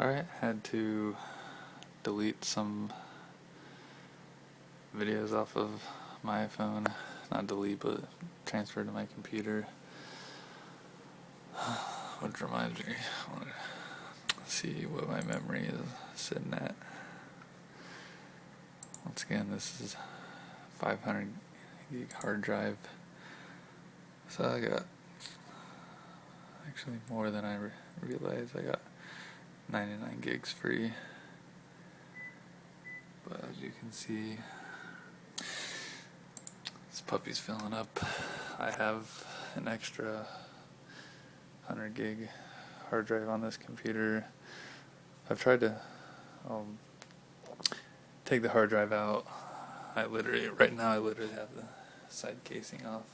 Alright, had to delete some videos off of my iPhone. Not delete, but transfer to my computer. Which reminds me, I want to see what my memory is sitting at. Once again, this is 500 gig hard drive. So I got actually more than I realized. I got 99 gigs free. But as you can see, this puppy's filling up. I have an extra 100 gig hard drive on this computer. I've tried to take the hard drive out. Right now I literally have the side casing off.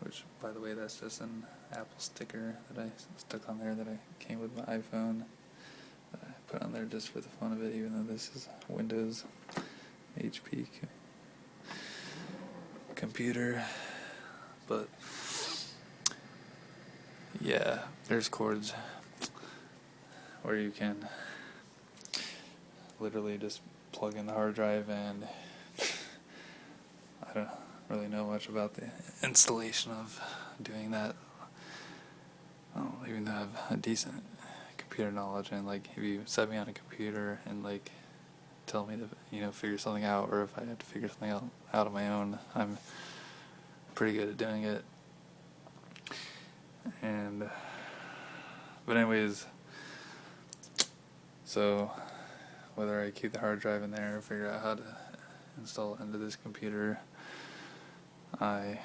Which, by the way, that's just an Apple sticker that I stuck on there that came with my iPhone. That I put on there just for the fun of it, even though this is Windows HP computer. But yeah, there's cords where you can literally just plug in the hard drive, and I don't really know much about the installation of doing that. Even though I have a decent computer knowledge, and like if you set me on a computer and like tell me to figure something out, or if I had to figure something out on my own, I'm pretty good at doing it. But anyways, so whether I keep the hard drive in there or figure out how to install it into this computer, I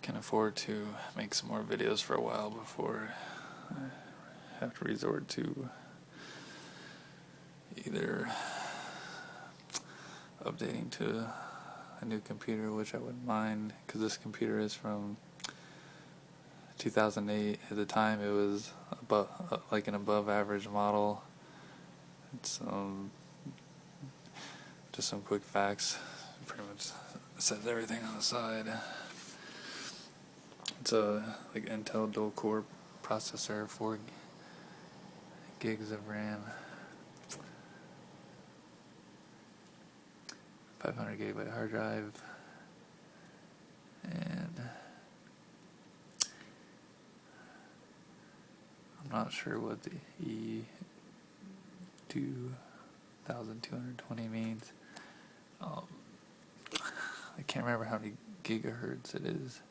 can afford to make some more videos for a while before I have to resort to either updating to a new computer, which I wouldn't mind, because this computer is from 2008. At the time, it was like an above average model. It's just some quick facts. Pretty much says everything on the side. It's a Intel dual core processor, 4 gigs of RAM, 500 gigabyte hard drive, and I'm not sure what the E2220 means. I can't remember how many gigahertz it is.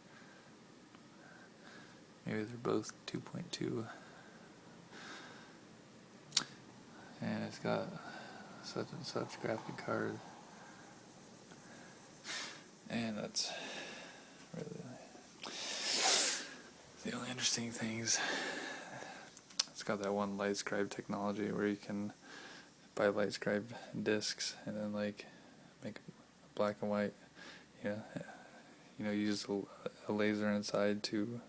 Maybe they're both 2.2. And it's got such and such graphic card. And that's really the only interesting things. It's got that one light scribe technology where you can buy light scribe discs and then like make a black and white, use a laser inside to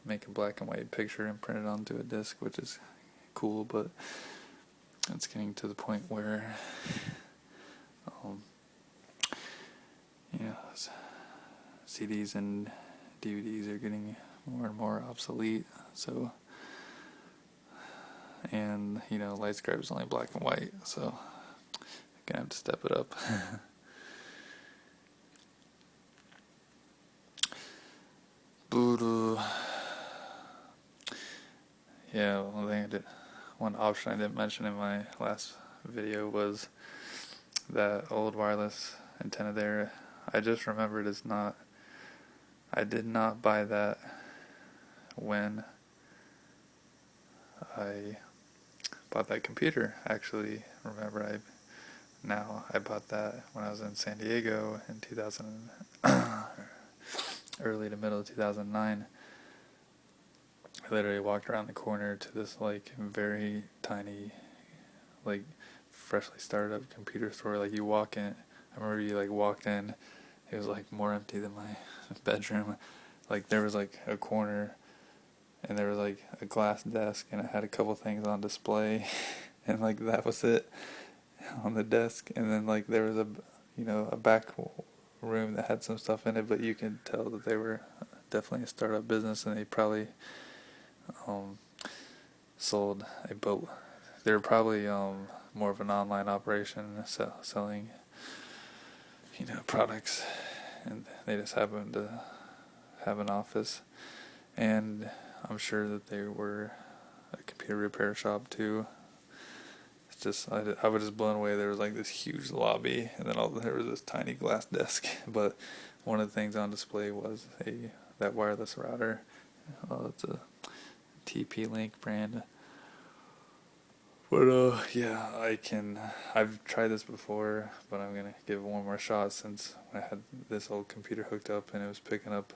make a black and white picture and print it onto a disc, which is cool. But it's getting to the point where CDs and DVDs are getting more and more obsolete. So, and light scribe is only black and white, so I'm gonna have to step it up. Yeah, one option I didn't mention in my last video was that old wireless antenna there. I just remembered I did not buy that when I bought that computer. Actually, remember I bought that when I was in San Diego in 2000, early to middle of 2009. I literally walked around the corner to this very tiny, freshly started up computer store. You walk in, I remember you walked in, it was more empty than my bedroom. There was a corner, and there was a glass desk, and it had a couple things on display, and that was it on the desk. And then there was a back room that had some stuff in it, but you could tell that they were definitely a startup business, and they probably sold a boat. They were probably more of an online operation, selling products, and they just happened to have an office. And I'm sure that they were a computer repair shop too. It's just I was just blown away. There was like this huge lobby, and then there was this tiny glass desk. But one of the things on display was that wireless router. It's a TP-Link brand. But yeah, I've tried this before, but I'm gonna give it one more shot, since I had this old computer hooked up and it was picking up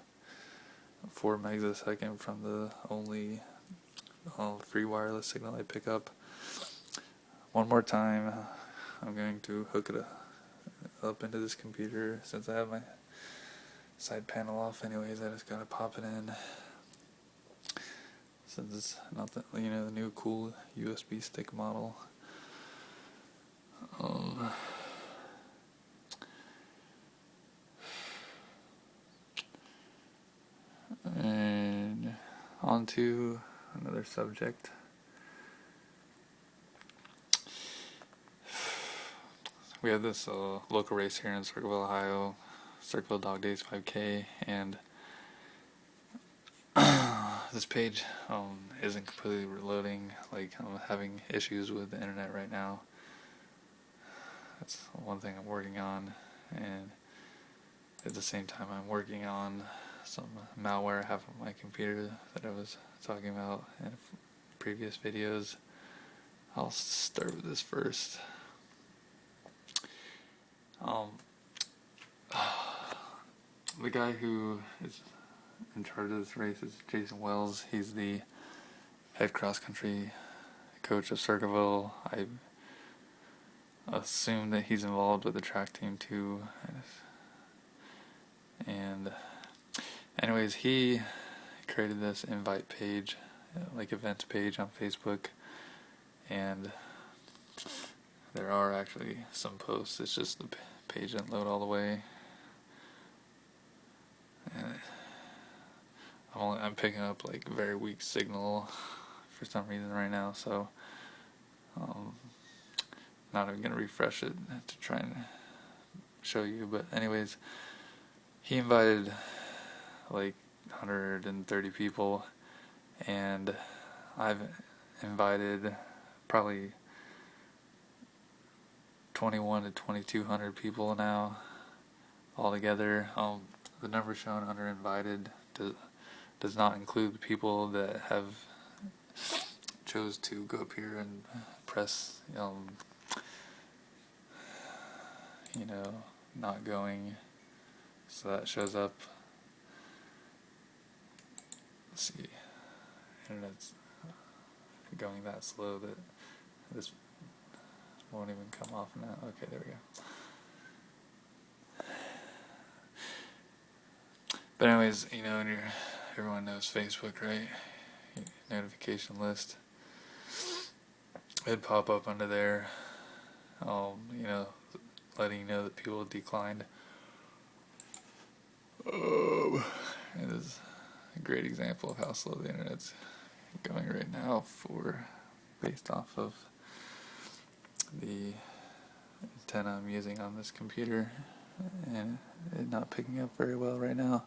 4 megs a second from the only free wireless signal I pick up. One more time, I'm going to hook it up into this computer. Since I have my side panel off anyways, I just gotta pop it in. Since it's not the new cool USB stick model. And on to another subject. We have this local race here in Circleville, Ohio, Circleville Dog Days 5K, and this page isn't completely reloading. Like, I'm having issues with the internet right now. That's one thing I'm working on, and at the same time I'm working on some malware I have on my computer that I was talking about in previous videos. I'll start with this first. The guy who is in charge of this race is Jason Wells. He's the head cross country coach of Circleville. I assume that he's involved with the track team too. And anyways, he created this invite page, like events page on Facebook, and there are actually some posts. It's just the page didn't load all the way. And I'm picking up like very weak signal for some reason right now, so not even gonna refresh it to try and show you. But anyways, he invited like 130 people, and I've invited probably 21 to 2,200 people now altogether. The number shown under invited does not include the people that have chose to go up here and press not going, so that shows up. Let's see, internet's going that slow that this won't even come off now. Okay, there we go. But anyways, everyone knows Facebook, right? Notification list. It'd pop up under there, letting you know that people declined. It is a great example of how slow the internet's going right now, based off of the antenna I'm using on this computer, and it not picking up very well right now.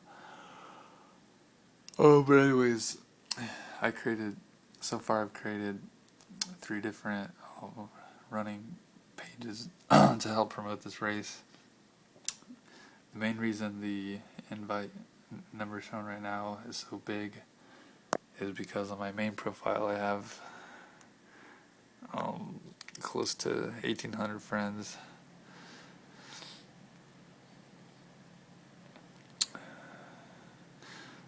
But anyways, I've created 3 different running pages to help promote this race. The main reason the invite number shown right now is so big is because on my main profile I have close to 1,800 friends.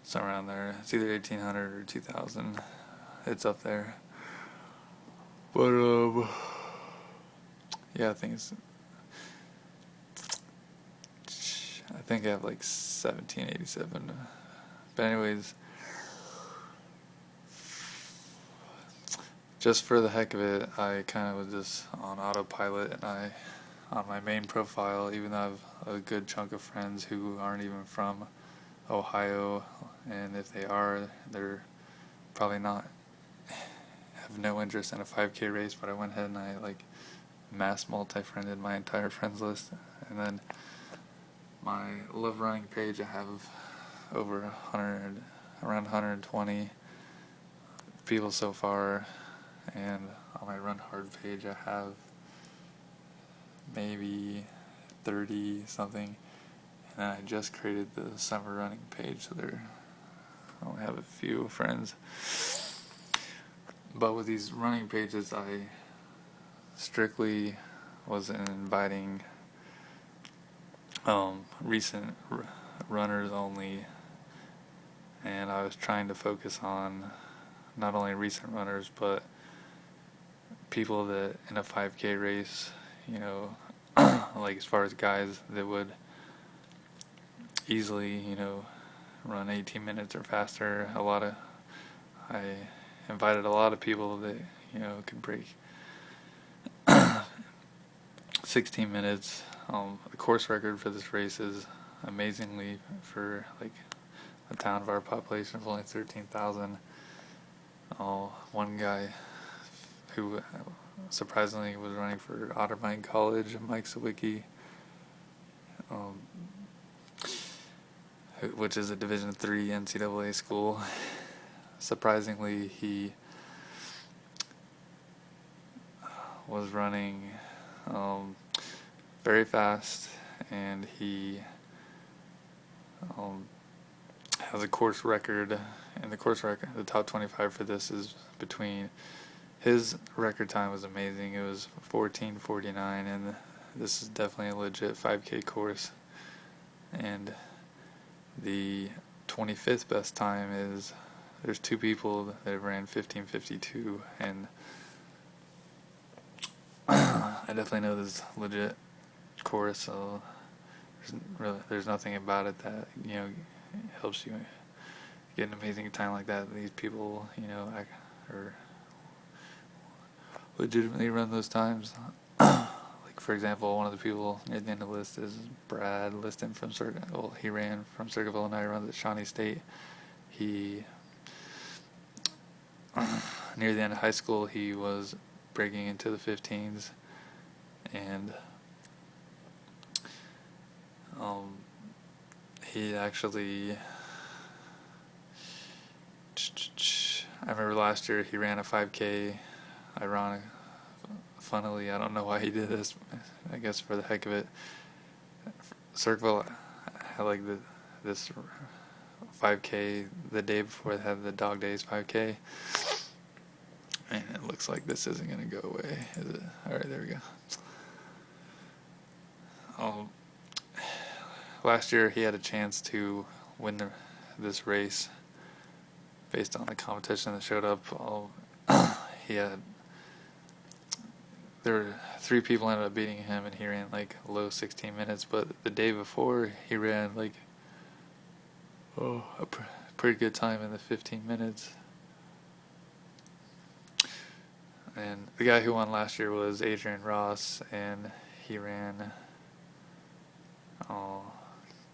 Somewhere around there. It's either 1,800 or 2,000. It's up there. But yeah, I think I have like 1787. But anyways, just for the heck of it, I kind of was just on autopilot, and on my main profile, even though I have a good chunk of friends who aren't even from Ohio, and if they are, they're probably not, have no interest in a 5K race, but I went ahead and I mass multi-friended my entire friends list. And then my love running page, I have over 100, around 120 people so far, and on my run hard page I have maybe 30 something, and then I just created the summer running page, so I only have a few friends. But with these running pages, I strictly was inviting recent runners only, and I was trying to focus on not only recent runners but people that in a 5K race, like as far as guys that would easily, run 18 minutes or faster. I invited a lot of people that, could break 16 minutes. The course record for this race is amazingly, for a town of our population of only 13,000. One guy who surprisingly was running for Marietta College, Mike Sawicki, which is a Division III NCAA school. Surprisingly, he was running very fast, and he has a course record, and the top 25 for this is between, his record time was amazing. It was 14:49, and this is definitely a legit 5K course. And the 25th best time is, there's two people that ran 15:52, and I definitely know this is legit course, so there's nothing about it that helps you get an amazing time like that. These people are legitimately run those times. For example, one of the people near the end of the list is Brad Liston from Circleville. Well, he ran from Circleville, and now he runs at Shawnee State. He near the end of high school, he was breaking into the 15s, and he actually, I remember last year he ran a 5K. Funnily, I don't know why he did this. I guess for the heck of it. Circleville had this 5K the day before they had the Dog Days 5K, and it looks like this isn't gonna go away, is it? All right, there we go. Last year he had a chance to win this race based on the competition that showed up. There were 3 people ended up beating him, and he ran low 16 minutes. But the day before, he ran a pretty good time in the 15 minutes. And the guy who won last year was Adrian Ross, and he ran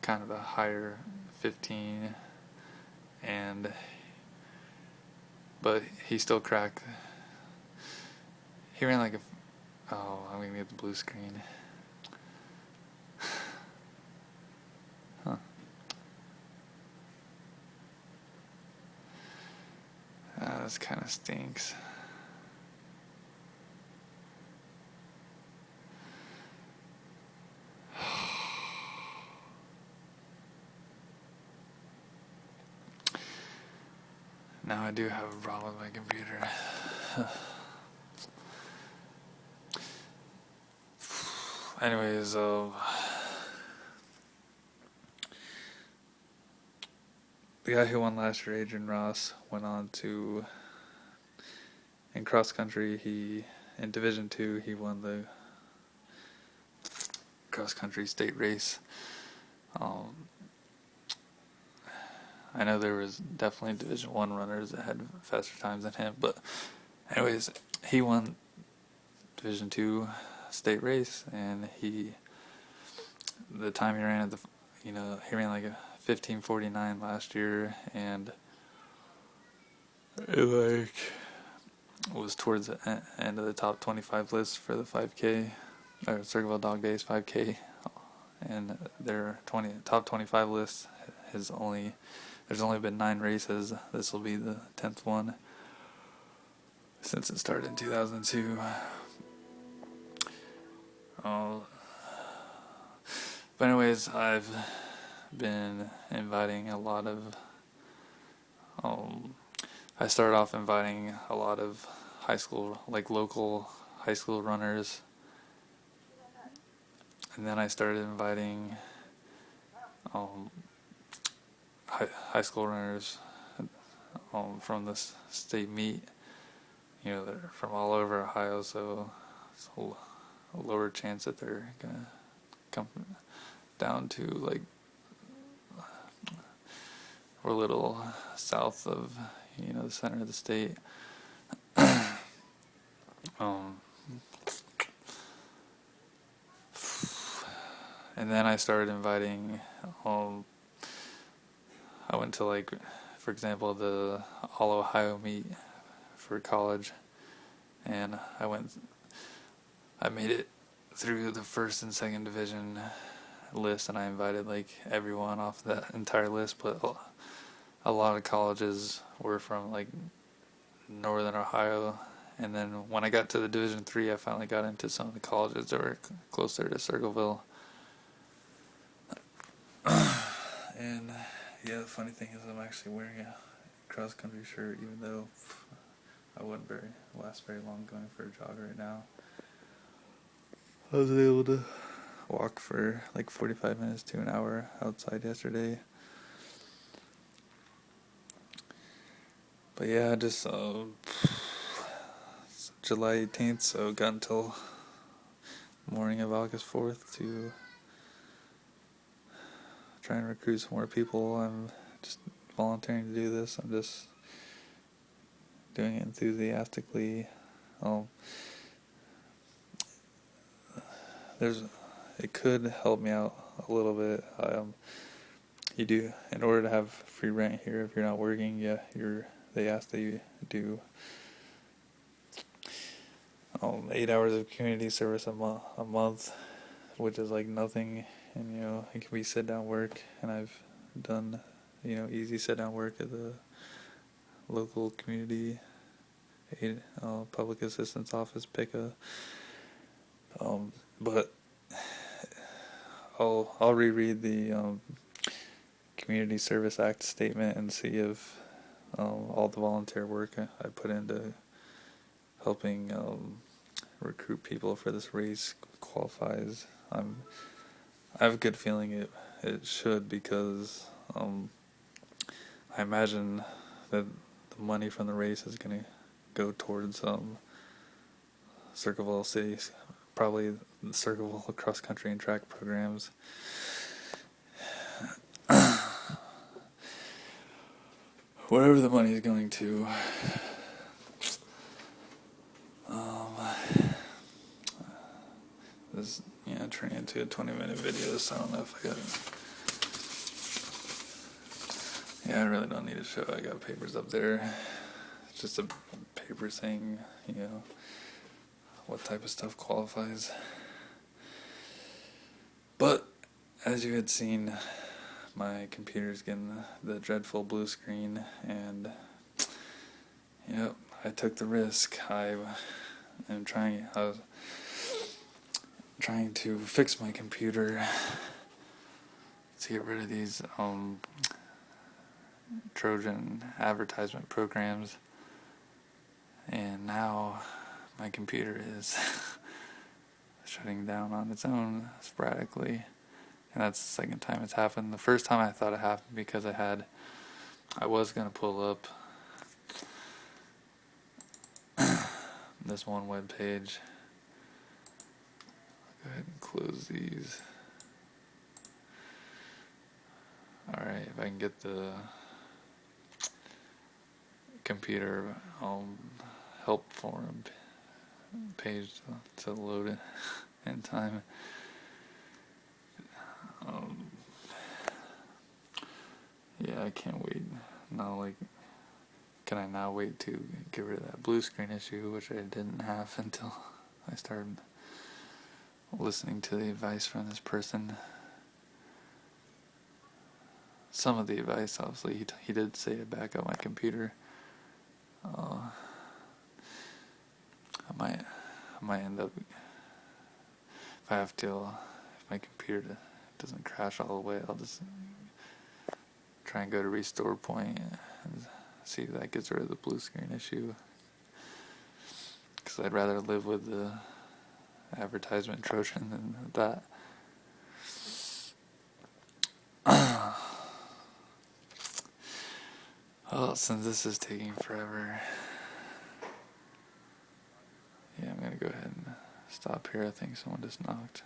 kind of a higher 15, but he still cracked. He ran I'm gonna get the blue screen. This kind of stinks. Now I do have a problem with my computer. Anyways, the guy who won last year, Adrian Ross, went on to, in cross country, in Division II, he won the cross country state race. I know there was definitely Division I runners that had faster times than him, but anyways, he won Division II state race, and the time he ran at he ran 15:49 last year, and it was towards the end of the top 25 list for the 5K, or Circleville Dog Days 5K, and their top 25 list there's only been 9 races. This will be the 10th one since it started in 2002. But anyways, I've been inviting a lot of I started off inviting a lot of local high school runners, and then I started inviting high school runners from this state meet. They're from all over Ohio, so it's a lower chance that they're gonna come down to we're a little south of the center of the state. And then I started inviting I went to for example, the All Ohio meet for college, and I made it through the first and second division list, and I invited everyone off that entire list, but a lot of colleges were from northern Ohio. And then when I got to the Division III, I finally got into some of the colleges that were closer to Circleville. And yeah, the funny thing is I'm actually wearing a cross country shirt, even though I wouldn't last very long going for a jog right now. I was able to walk for 45 minutes to an hour outside yesterday. But yeah, just July 18th, so got until morning of August 4th to try and recruit some more people. I'm just volunteering to do this. I'm just doing it enthusiastically. It could help me out a little bit. You do, in order to have free rent here, if you're not working, they ask that you do 8 hours of community service a month, which is nothing. And it can be sit down work, and I've done easy sit down work at the local community aid, public assistance office, PICA. But I'll reread the Community Service Act statement and see if all the volunteer work I put into helping recruit people for this race qualifies. I have a good feeling it should, because I imagine that the money from the race is going to go towards Circleville cities, probably the Circleville Cross Country and Track programs. Wherever the money is going to. This turning into a 20-minute video, so I don't know if I got. I really don't need to show. I got papers up there. It's just a paper saying, what type of stuff qualifies. But as you had seen, my computer's getting the dreadful blue screen, and I took the risk. I was trying to fix my computer to get rid of these Trojan advertisement programs, and now my computer is shutting down on its own sporadically, and that's the second time it's happened. The first time I thought it happened because I was going to pull up this one web page. Go ahead and close these. Alright, if I can get the computer help forum page to load it in time. Yeah, I can't wait. No, like, can I now wait to get rid of that blue screen issue, which I didn't have until I started listening to the advice from this person. Some of the advice, obviously, he did say to back up my computer. I might end up, if my computer doesn't crash all the way, I'll just try and go to restore point and see if that gets rid of the blue screen issue. Because I'd rather live with the advertisement Trojan than that. Well, since this is taking forever, yeah, I'm gonna go ahead and stop here. I think someone just knocked.